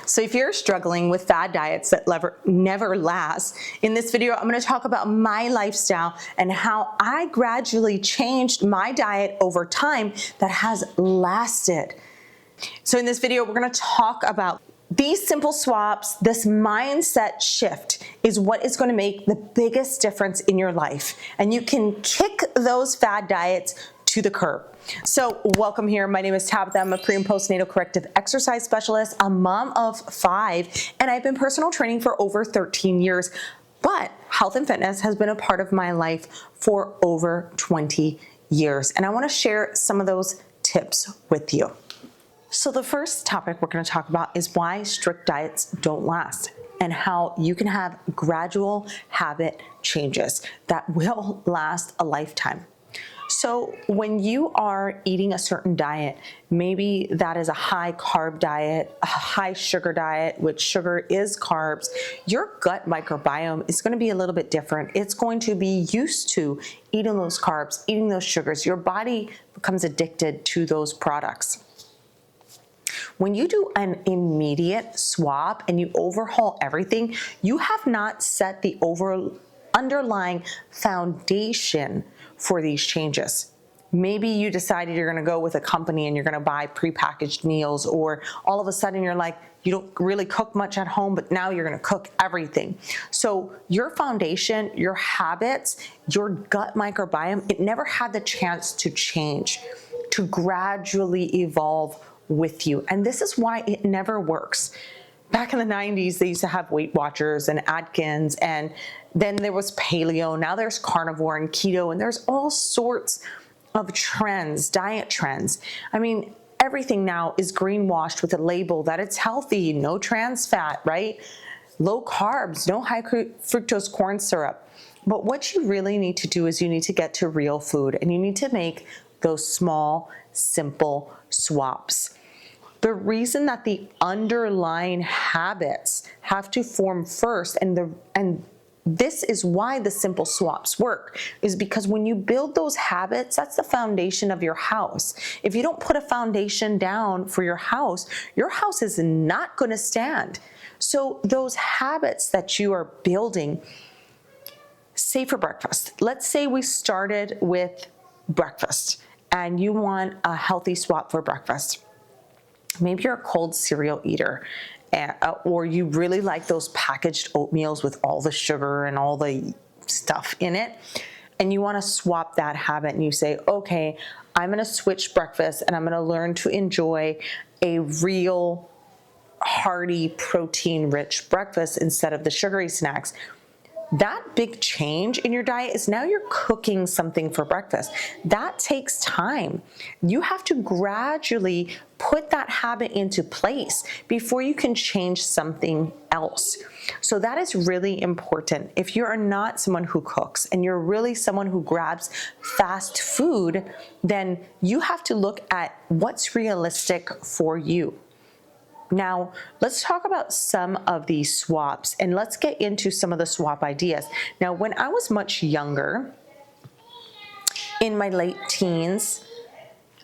So if you're struggling with fad diets that never last, in this video, I'm going to talk about my lifestyle and how I gradually changed my diet over time that has lasted. So in this video, we're going to talk about these simple swaps. This mindset shift is what is going to make the biggest difference in your life. And you can kick those fad diets to the curb. So welcome here. My name is Tabitha. I'm a pre and postnatal corrective exercise specialist, a mom of 5, and I've been personal training for over 13 years. But health and fitness has been a part of my life for over 20 years. And I want to share some of those tips with you. So the first topic we're going to talk about is why strict diets don't last and how you can have gradual habit changes that will last a lifetime. So when you are eating a certain diet, maybe that is a high carb diet, a high sugar diet, which sugar is carbs, your gut microbiome is going to be a little bit different. It's going to be used to eating those carbs, eating those sugars. Your body becomes addicted to those products. When you do an immediate swap and you overhaul everything, you have not set the underlying foundation for these changes. Maybe you decided you're going to go with a company and you're going to buy prepackaged meals, or all of a sudden you're like, you don't really cook much at home, but now you're going to cook everything. So your foundation, your habits, your gut microbiome, it never had the chance to change, to gradually evolve with you. And this is why it never works. Back in the 90s, they used to have Weight Watchers and Atkins, and then there was paleo. Now there's carnivore and keto, and there's all sorts of trends, diet trends. I mean, everything now is greenwashed with a label that it's healthy, no trans fat, right? Low carbs, no high fructose corn syrup. But what you really need to do is you need to get to real food, and you need to make those small, simple swaps. The reason that the underlying habits have to form first, and this is why the simple swaps work, is because when you build those habits, that's the foundation of your house. If you don't put a foundation down for your house is not going to stand. So those habits that you are building, say for breakfast, let's say we started with breakfast and you want a healthy swap for breakfast. Maybe you're a cold cereal eater, or you really like those packaged oatmeals with all the sugar and all the stuff in it, and you want to swap that habit, and you say, okay, I'm going to switch breakfast and I'm going to learn to enjoy a real hearty, protein-rich breakfast instead of the sugary snacks. That big change in your diet is now you're cooking something for breakfast. That takes time. You have to gradually put that habit into place before you can change something else. So that is really important. If you are not someone who cooks and you're really someone who grabs fast food, then you have to look at what's realistic for you. Now, let's talk about some of these swaps, and let's get into some of the swap ideas. Now, when I was much younger, in my late teens,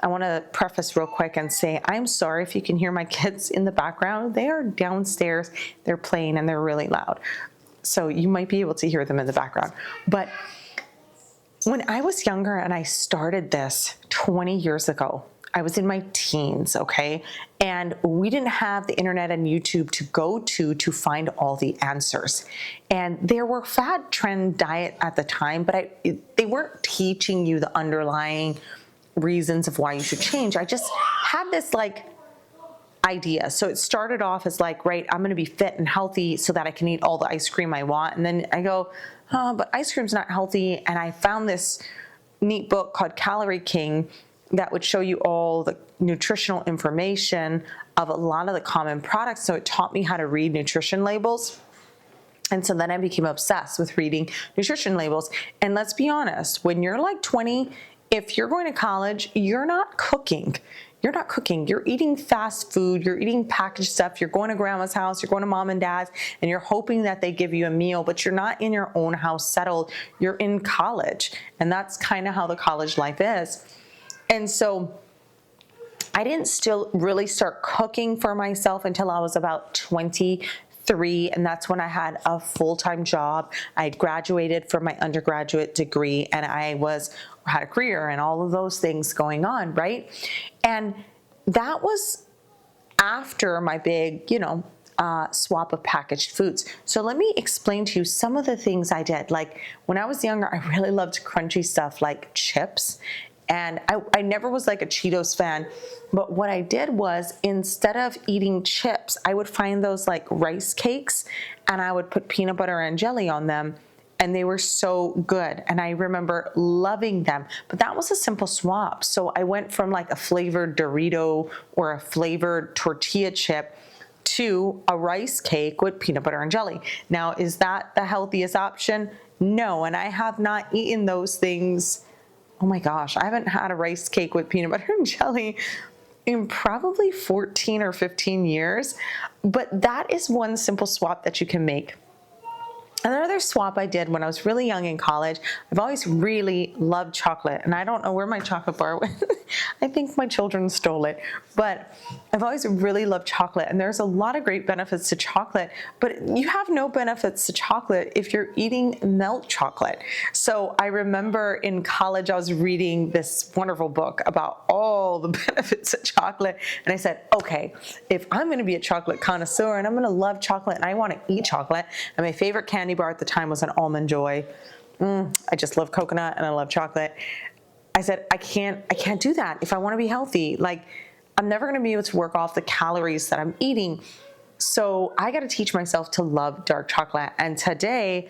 I want to preface real quick and say, I'm sorry if you can hear my kids in the background. They are downstairs, they're playing, and they're really loud. So you might be able to hear them in the background. But when I was younger and I started this 20 years ago, I was in my teens, okay? And we didn't have the internet and YouTube to go to find all the answers. And there were fad trend diet at the time, but they weren't teaching you the underlying reasons of why you should change. I just had this idea. So it started off as right, I'm gonna be fit and healthy so that I can eat all the ice cream I want. And then I go, but ice cream's not healthy. And I found this neat book called Calorie King that would show you all the nutritional information of a lot of the common products. So it taught me how to read nutrition labels. And so then I became obsessed with reading nutrition labels. And let's be honest, when you're 20, if you're going to college, you're not cooking. You're eating fast food, you're eating packaged stuff, you're going to grandma's house, you're going to mom and dad's, and you're hoping that they give you a meal, but you're not in your own house settled. You're in college. And that's kind of how the college life is. And so I didn't still really start cooking for myself until I was about 23, and that's when I had a full-time job. I had graduated from my undergraduate degree, and I had a career and all of those things going on, right? And that was after my big, swap of packaged foods. So let me explain to you some of the things I did. Like when I was younger, I really loved crunchy stuff like chips. And I never was like a Cheetos fan, but what I did was instead of eating chips, I would find those like rice cakes and I would put peanut butter and jelly on them, and they were so good. And I remember loving them, but that was a simple swap. So I went from like a flavored Dorito or a flavored tortilla chip to a rice cake with peanut butter and jelly. Now, is that the healthiest option? No, and I have not eaten those things. Oh my gosh, I haven't had a rice cake with peanut butter and jelly in probably 14 or 15 years, but that is one simple swap that you can make. Another swap I did when I was really young in college, I've always really loved chocolate, and I don't know where my chocolate bar went. I think my children stole it, but I've always really loved chocolate, and there's a lot of great benefits to chocolate, but you have no benefits to chocolate if you're eating milk chocolate. So I remember in college, I was reading this wonderful book about all the benefits of chocolate, and I said, okay, if I'm gonna be a chocolate connoisseur and I'm gonna love chocolate and I wanna eat chocolate, and my favorite candy bar at the time was an Almond Joy. I just love coconut and I love chocolate. I said, I can't do that if I want to be healthy. Like, I'm never going to be able to work off the calories that I'm eating. So I got to teach myself to love dark chocolate. And today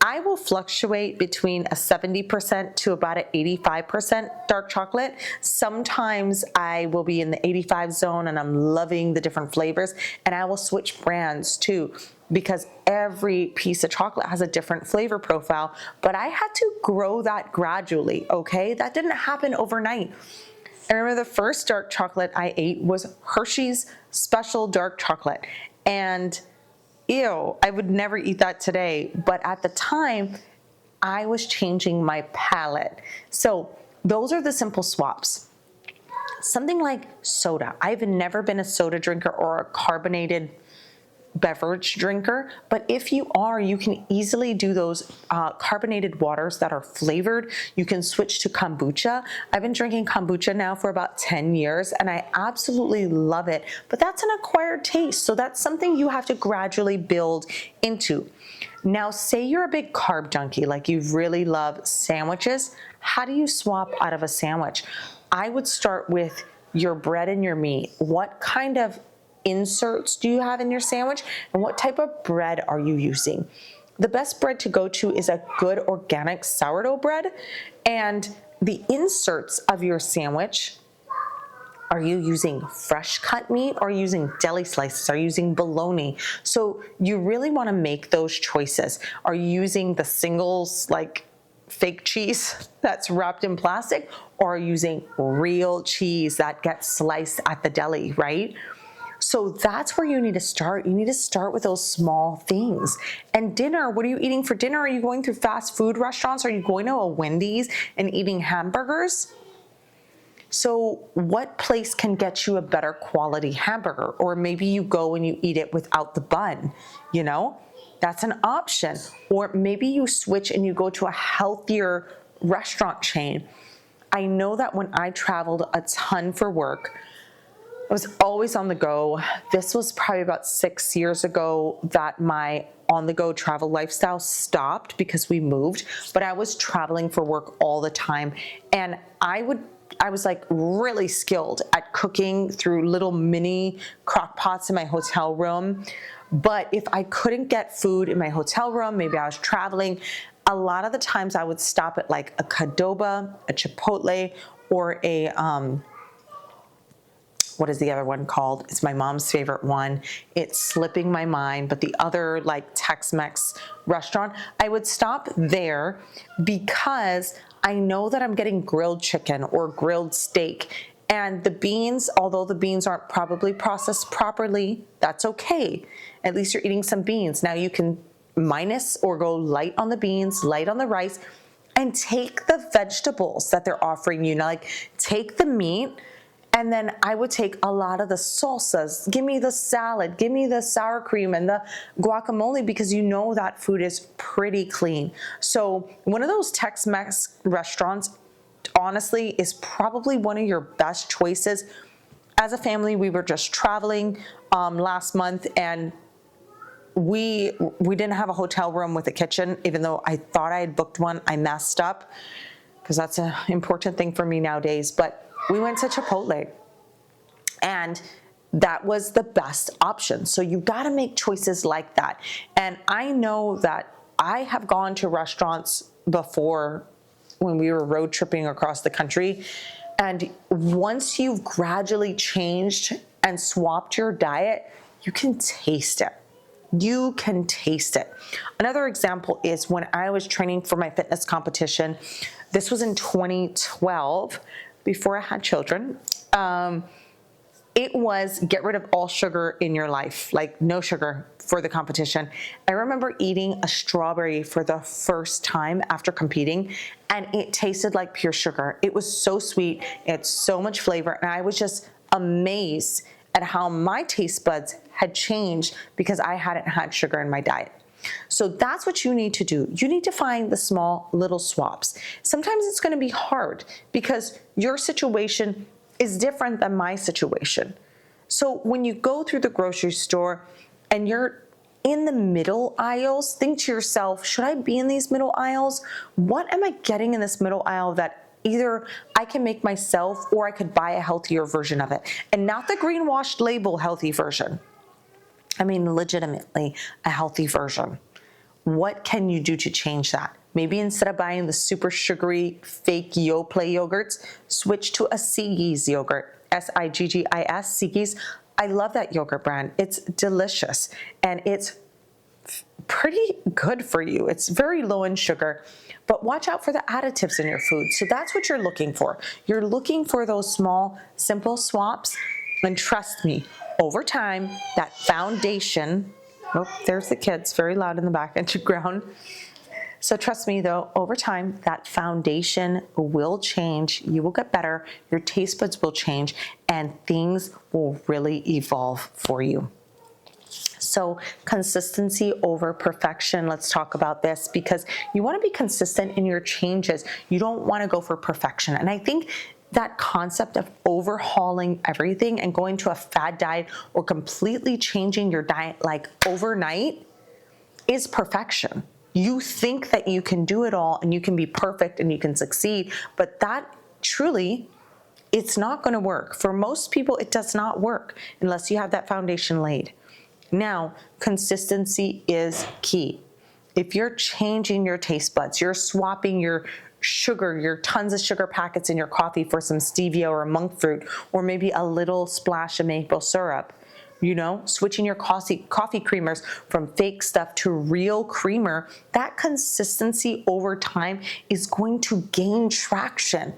I will fluctuate between a 70% to about an 85% dark chocolate. Sometimes I will be in the 85 zone and I'm loving the different flavors, and I will switch brands too, because every piece of chocolate has a different flavor profile, but I had to grow that gradually, okay? That didn't happen overnight. I remember the first dark chocolate I ate was Hershey's Special Dark Chocolate, and ew, I would never eat that today, but at the time, I was changing my palate. So those are the simple swaps. Something like soda. I've never been a soda drinker or a carbonated beverage drinker, but if you are, you can easily do those carbonated waters that are flavored. You can switch to kombucha. I've been drinking kombucha now for about 10 years and I absolutely love it, but that's an acquired taste, so that's something you have to gradually build into. Now, say you're a big carb junkie, like you really love sandwiches. How do you swap out of a sandwich? I would start with your bread and your meat. What kind of inserts do you have in your sandwich, and what type of bread are you using? The best bread to go to is a good organic sourdough bread, and the inserts of your sandwich, are you using fresh cut meat or are you using deli slices? Are you using bologna? So you really want to make those choices. Are you using the singles like fake cheese that's wrapped in plastic, or are you using real cheese that gets sliced at the deli, right? So that's where you need to start. You need to start with those small things. And dinner, what are you eating for dinner? Are you going through fast food restaurants? Are you going to a Wendy's and eating hamburgers? So what place can get you a better quality hamburger? Or maybe you go and you eat it without the bun, That's an option. Or maybe you switch and you go to a healthier restaurant chain. I know that when I traveled a ton for work, I was always on the go. This was probably about 6 years ago that my on-the-go travel lifestyle stopped because we moved, but I was traveling for work all the time. And I was like really skilled at cooking through little mini crock pots in my hotel room. But if I couldn't get food in my hotel room, maybe I was traveling, a lot of the times I would stop at like a Qdoba, a Chipotle, or a, what is the other one called? It's my mom's favorite one. It's slipping my mind, but the other like Tex-Mex restaurant, I would stop there because I know that I'm getting grilled chicken or grilled steak. And the beans, although the beans aren't probably processed properly, that's okay. At least you're eating some beans. Now you can minus or go light on the beans, light on the rice, and take the vegetables that they're offering you. Now, like take the meat And then I would take a lot of the salsas. Give me the salad, give me the sour cream and the guacamole, because you know that food is pretty clean. So one of those Tex-Mex restaurants, honestly, is probably one of your best choices. As a family, we were just traveling last month, and we didn't have a hotel room with a kitchen. Even though I thought I had booked one, I messed up, because that's an important thing for me nowadays. But we went to Chipotle, and that was the best option. So you gotta make choices like that. And I know that I have gone to restaurants before when we were road tripping across the country, and once you've gradually changed and swapped your diet, you can taste it. You can taste it. Another example is when I was training for my fitness competition. This was in 2012, before I had children. It was get rid of all sugar in your life, like no sugar for the competition. I remember eating a strawberry for the first time after competing, and it tasted like pure sugar. It was so sweet, it had so much flavor, and I was just amazed at how my taste buds had changed because I hadn't had sugar in my diet. So that's what you need to do. You need to find the small little swaps. Sometimes it's going to be hard because your situation is different than my situation. So when you go through the grocery store and you're in the middle aisles, think to yourself, should I be in these middle aisles? What am I getting in this middle aisle that either I can make myself or I could buy a healthier version of it? And not the greenwashed label healthy version. I mean, legitimately a healthy version. What can you do to change that? Maybe instead of buying the super sugary fake Yoplait yogurts, switch to a Siggi's yogurt, Siggis, Siggi's. I love that yogurt brand. It's delicious and it's pretty good for you. It's very low in sugar, but watch out for the additives in your food. So that's what you're looking for. You're looking for those small, simple swaps, and trust me, over time, that foundation, oh, there's the kids, very loud in the back and to ground. So trust me though, over time, that foundation will change. You will get better, your taste buds will change, and things will really evolve for you. So consistency over perfection. Let's talk about this because you want to be consistent in your changes. You don't want to go for perfection. And I think that concept of overhauling everything and going to a fad diet or completely changing your diet like overnight is perfection. You think that you can do it all and you can be perfect and you can succeed, but that truly, it's not going to work. For most people, it does not work unless you have that foundation laid. Now, consistency is key. If you're changing your taste buds, you're swapping your sugar, your tons of sugar packets in your coffee for some stevia or monk fruit, or maybe a little splash of maple syrup, you know, switching your coffee creamers from fake stuff to real creamer, that consistency over time is going to gain traction.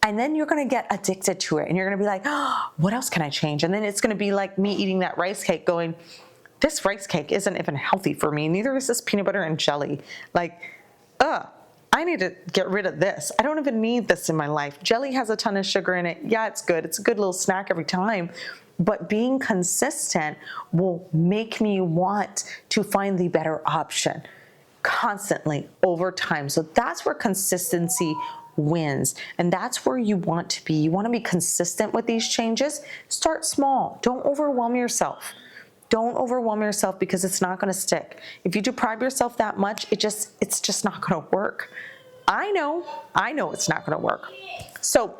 And then you're going to get addicted to it and you're going to be like, oh, what else can I change? And then it's going to be like me eating that rice cake going, this rice cake isn't even healthy for me. Neither is this peanut butter and jelly. Like, I need to get rid of this. I don't even need this in my life. Jelly has a ton of sugar in it. Yeah, it's good. It's a good little snack every time. But being consistent will make me want to find the better option constantly over time. So that's where consistency wins. And that's where you want to be. You want to be consistent with these changes. Start small. Don't overwhelm yourself. Don't overwhelm yourself because it's not going to stick. If you deprive yourself that much, it's just not going to work. I know it's not going to work. So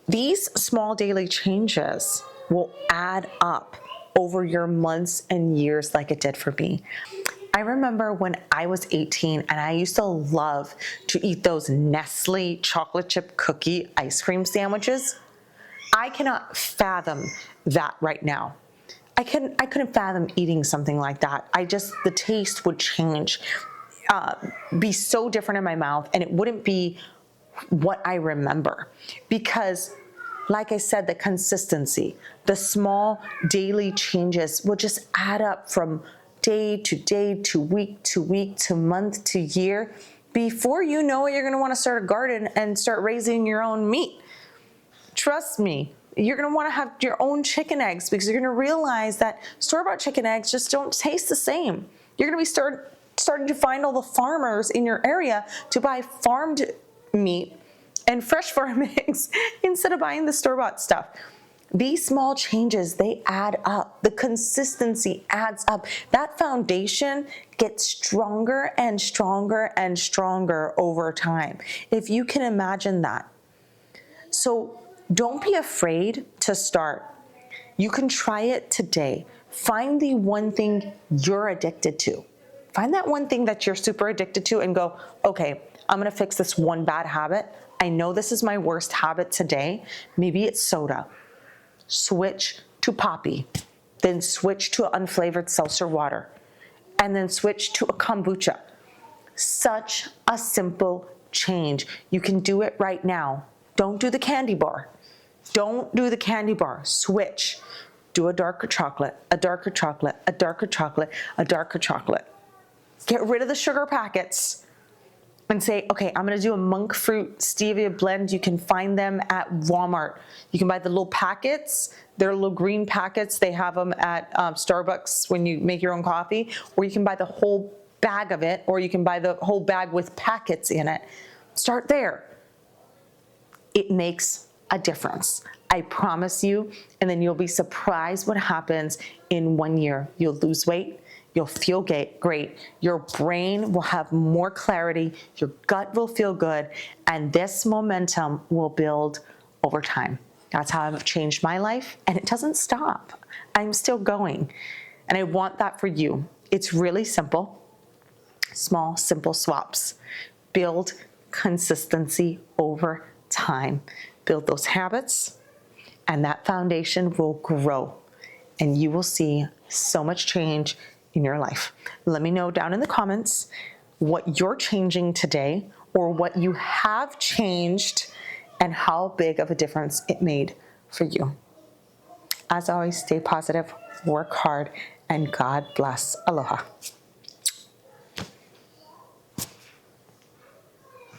these small daily changes will add up over your months and years like it did for me. I remember when I was 18 and I used to love to eat those Nestle chocolate chip cookie ice cream sandwiches. I cannot fathom that right now. I couldn't fathom eating something like that. The taste would change, be so different in my mouth, and it wouldn't be what I remember. Because, like I said, the consistency, the small daily changes will just add up from day to week to month to year. Before you know it, you're going to want to start a garden and start raising your own meat. Trust me, you're going to want to have your own chicken eggs because you're going to realize that store-bought chicken eggs just don't taste the same. You're going to be starting to find all the farmers in your area to buy farmed meat and fresh farm eggs instead of buying the store-bought stuff. These small changes, they add up. The consistency adds up. That foundation gets stronger and stronger and stronger over time, if you can imagine that. So don't be afraid to start. You can try it today. Find the one thing you're addicted to. Find that one thing that you're super addicted to and go, okay, I'm gonna fix this one bad habit. I know this is my worst habit today. Maybe it's soda. Switch to Poppi, then switch to unflavored seltzer water, and then switch to a kombucha. Such a simple change. You can do it right now. Don't do the candy bar. Don't do the candy bar. Switch. Do a darker chocolate, a darker chocolate, a darker chocolate, a darker chocolate. Get rid of the sugar packets and say, okay, I'm gonna do a monk fruit stevia blend. You can find them at Walmart. You can buy the little packets. They're little green packets. They have them at Starbucks when you make your own coffee, or you can buy the whole bag of it, or you can buy the whole bag with packets in it. Start there. It makes a difference. I promise you, and then you'll be surprised what happens in 1 year. You'll lose weight. You'll feel great. Your brain will have more clarity. Your gut will feel good. And this momentum will build over time. That's how I've changed my life. And it doesn't stop. I'm still going. And I want that for you. It's really simple. Small, simple swaps. Build consistency over time. Build those habits, and that foundation will grow. And you will see so much change in your life. Let me know down in the comments what you're changing today or what you have changed and how big of a difference it made for you. As always, stay positive, work hard, and God bless. Aloha.